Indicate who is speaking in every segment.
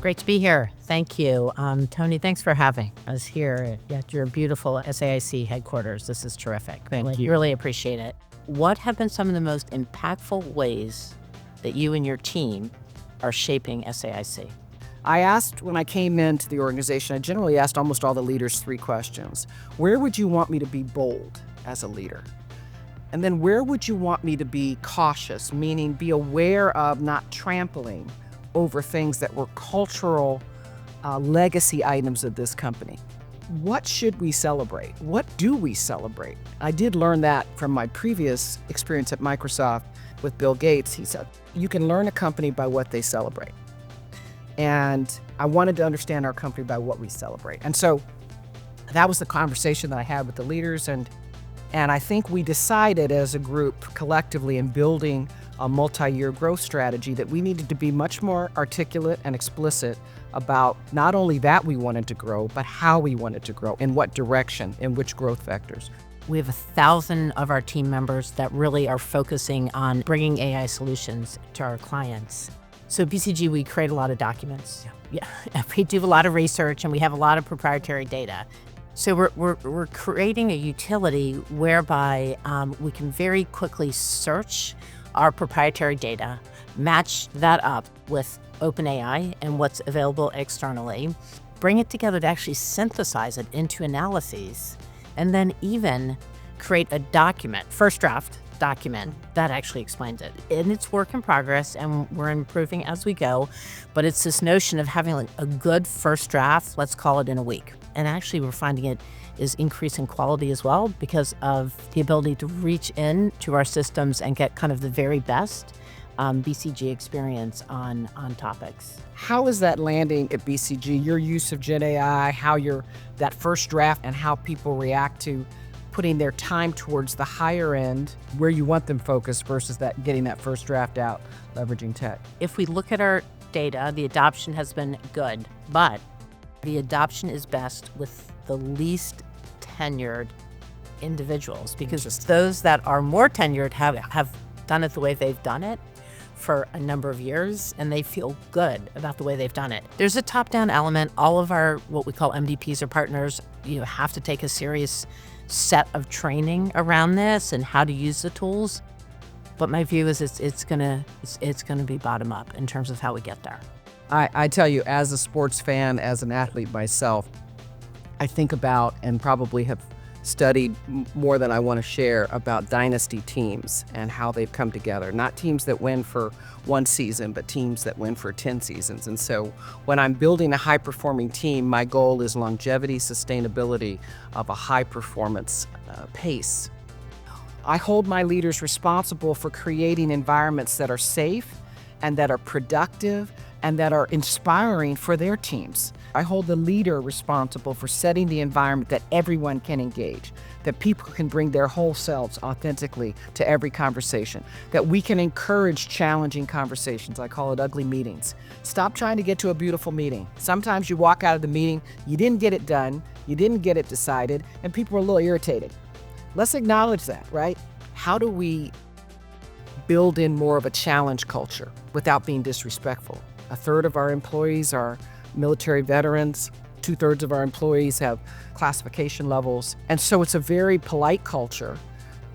Speaker 1: Great to be here. Thank you. Toni, thanks for having us here at your beautiful SAIC headquarters. This is terrific.
Speaker 2: Thank you.
Speaker 1: Really appreciate it. What have been some of the most impactful ways that you and your team are shaping SAIC?
Speaker 2: I asked when I came into the organization, I generally asked almost all the leaders 3 questions. Where would you want me to be bold as a leader? And then where would you want me to be cautious, meaning be aware of not trampling over things that were cultural legacy items of this company? What should we celebrate? What do we celebrate? I did learn that from my previous experience at Microsoft with Bill Gates. He said, you can learn a company by what they celebrate. And I wanted to understand our company by what we celebrate. And so that was the conversation that I had with the leaders. And I think we decided as a group collectively in building a multi-year growth strategy that we needed to be much more articulate and explicit about not only that we wanted to grow, but how we wanted to grow, in what direction, in which growth vectors.
Speaker 1: We have 1,000 of our team members that really are focusing on bringing AI solutions to our clients. So BCG, we create a lot of documents. Yeah. We do a lot of research and we have a lot of proprietary data. So we're creating a utility whereby we can very quickly search our proprietary data, match that up with OpenAI and what's available externally, bring it together to actually synthesize it into analyses, and then even create a document, first draft document that actually explains it. And it's work in progress and we're improving as we go, but it's this notion of having a good first draft, let's call it in a week. And actually we're finding it is increasing quality as well because of the ability to reach in to our systems and get kind of the very best BCG experience on topics.
Speaker 2: How is that landing at BCG? Your use of Gen AI, how that first draft and how people react to putting their time towards the higher end, where you want them focused versus getting that first draft out, leveraging tech.
Speaker 1: If we look at our data, the adoption has been good, but the adoption is best with the least tenured individuals, because those that are more tenured have done it the way they've done it for a number of years, and they feel good about the way they've done it. There's a top-down element. All of our, what we call MDPs or partners, have to take a serious set of training around this and how to use the tools. But my view is it's gonna be bottom up in terms of how we get there.
Speaker 2: I tell you, as a sports fan, as an athlete myself, I think about and probably have studied more than I want to share about dynasty teams and how they've come together. Not teams that win for one season, but teams that win for 10 seasons. And so when I'm building a high-performing team, my goal is longevity, sustainability of a high-performance pace. I hold my leaders responsible for creating environments that are safe and that are productive and that are inspiring for their teams. I hold the leader responsible for setting the environment that everyone can engage, that people can bring their whole selves authentically to every conversation, that we can encourage challenging conversations. I call it ugly meetings. Stop trying to get to a beautiful meeting. Sometimes you walk out of the meeting, you didn't get it done, you didn't get it decided, and people are a little irritated. Let's acknowledge that, right? How do we build in more of a challenge culture without being disrespectful? 1/3 of our employees are military veterans. 2/3 of our employees have classification levels. And so it's a very polite culture.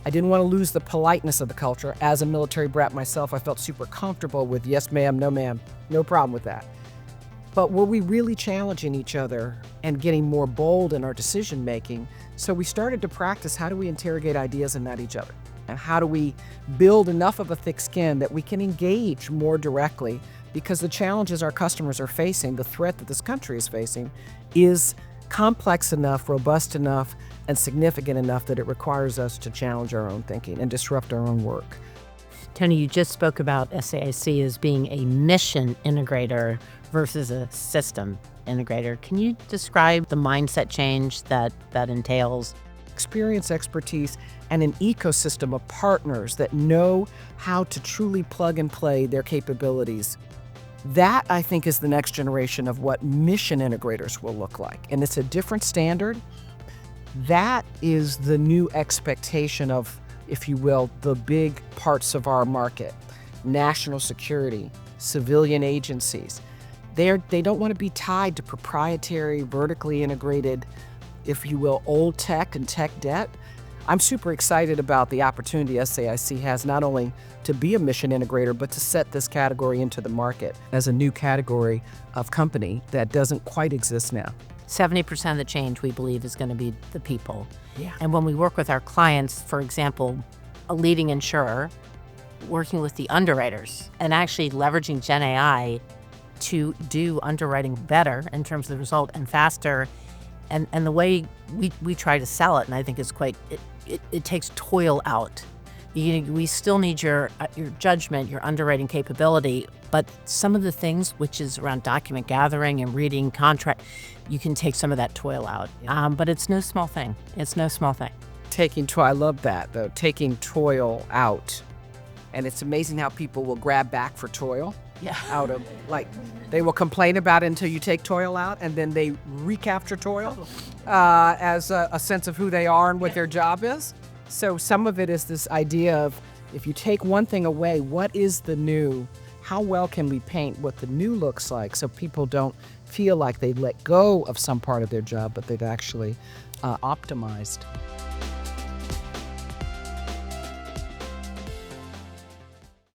Speaker 2: I didn't want to lose the politeness of the culture. As a military brat myself, I felt super comfortable with yes ma'am, no problem with that. But were we really challenging each other and getting more bold in our decision making? So we started to practice, how do we interrogate ideas and not each other? And how do we build enough of a thick skin that we can engage more directly? Because the challenges our customers are facing, the threat that this country is facing, is complex enough, robust enough, and significant enough that it requires us to challenge our own thinking and disrupt our own work.
Speaker 1: Toni, you just spoke about SAIC as being a mission integrator versus a system integrator. Can you describe the mindset change that entails?
Speaker 2: Experience, expertise, and an ecosystem of partners that know how to truly plug and play their capabilities. That, I think, is the next generation of what mission integrators will look like. And it's a different standard. That is the new expectation of, if you will, the big parts of our market: national security, civilian agencies. They don't want to be tied to proprietary, vertically integrated, if you will, old tech and tech debt. I'm super excited about the opportunity SAIC has not only to be a mission integrator, but to set this category into the market as a new category of company that doesn't quite exist now.
Speaker 1: 70% of the change, we believe, is going to be the people.
Speaker 2: Yeah.
Speaker 1: And when we work with our clients, for example, a leading insurer, working with the underwriters and actually leveraging Gen AI to do underwriting better in terms of the result and faster. And the way we try to sell it, and I think it's quite, it takes toil out. We still need your judgment, your underwriting capability, but some of the things, which is around document gathering and reading contract, you can take some of that toil out. But it's no small thing. It's no small thing.
Speaker 2: Taking toil, I love that though, taking toil out. And it's amazing how people will grab back for toil.
Speaker 1: Yeah.
Speaker 2: Out of, like, they will complain about it until you take toil out, and then they recapture toil as a sense of who they are and what their job is. So some of it is this idea of, if you take one thing away, what is the new? How well can we paint what the new looks like so people don't feel like they let go of some part of their job, but they've actually optimized?